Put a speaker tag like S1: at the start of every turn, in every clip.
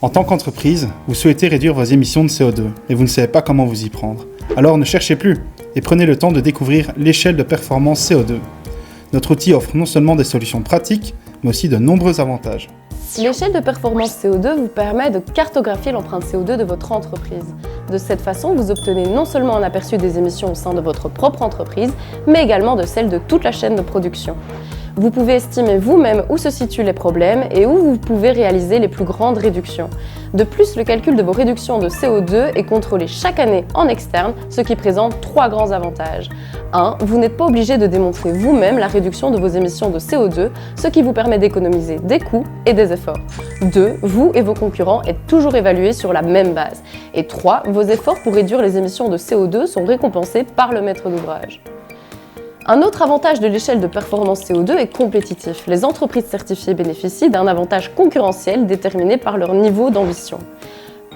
S1: En tant qu'entreprise, vous souhaitez réduire vos émissions de CO2, mais vous ne savez pas comment vous y prendre. Alors ne cherchez plus et prenez le temps de découvrir l'échelle de performance CO2. Notre outil offre non seulement des solutions pratiques, mais aussi de nombreux avantages.
S2: L'échelle de performance CO2 vous permet de cartographier l'empreinte CO2 de votre entreprise. De cette façon, vous obtenez non seulement un aperçu des émissions au sein de votre propre entreprise, mais également de celles de toute la chaîne de production. Vous pouvez estimer vous-même où se situent les problèmes et où vous pouvez réaliser les plus grandes réductions. De plus, le calcul de vos réductions de CO2 est contrôlé chaque année en externe, ce qui présente 3 grands avantages. 1. Vous n'êtes pas obligé de démontrer vous-même la réduction de vos émissions de CO2, ce qui vous permet d'économiser des coûts et des efforts. 2. Vous et vos concurrents êtes toujours évalués sur la même base. Et 3. Vos efforts pour réduire les émissions de CO2 sont récompensés par le maître d'ouvrage. Un autre avantage de l'échelle de performance CO2 est compétitif. Les entreprises certifiées bénéficient d'un avantage concurrentiel déterminé par leur niveau d'ambition.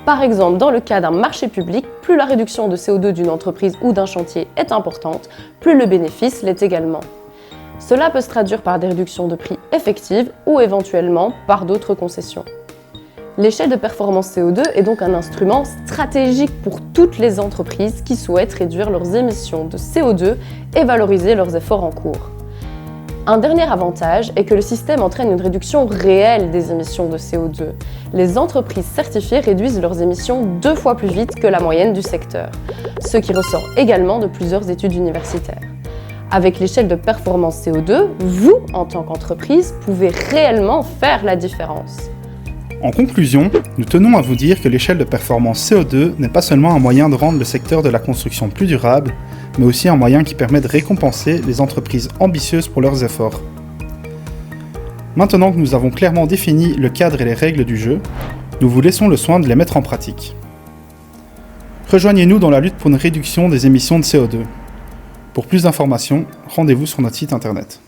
S2: Par exemple, dans le cas d'un marché public, plus la réduction de CO2 d'une entreprise ou d'un chantier est importante, plus le bénéfice l'est également. Cela peut se traduire par des réductions de prix effectives ou éventuellement par d'autres concessions. L'échelle de performance CO2 est donc un instrument stratégique pour toutes les entreprises qui souhaitent réduire leurs émissions de CO2 et valoriser leurs efforts en cours. Un dernier avantage est que le système entraîne une réduction réelle des émissions de CO2. Les entreprises certifiées réduisent leurs émissions 2 fois plus vite que la moyenne du secteur, ce qui ressort également de plusieurs études universitaires. Avec l'échelle de performance CO2, vous, en tant qu'entreprise, pouvez réellement faire la différence.
S1: En conclusion, nous tenons à vous dire que l'échelle de performance CO2 n'est pas seulement un moyen de rendre le secteur de la construction plus durable, mais aussi un moyen qui permet de récompenser les entreprises ambitieuses pour leurs efforts. Maintenant que nous avons clairement défini le cadre et les règles du jeu, nous vous laissons le soin de les mettre en pratique. Rejoignez-nous dans la lutte pour une réduction des émissions de CO2. Pour plus d'informations, rendez-vous sur notre site internet.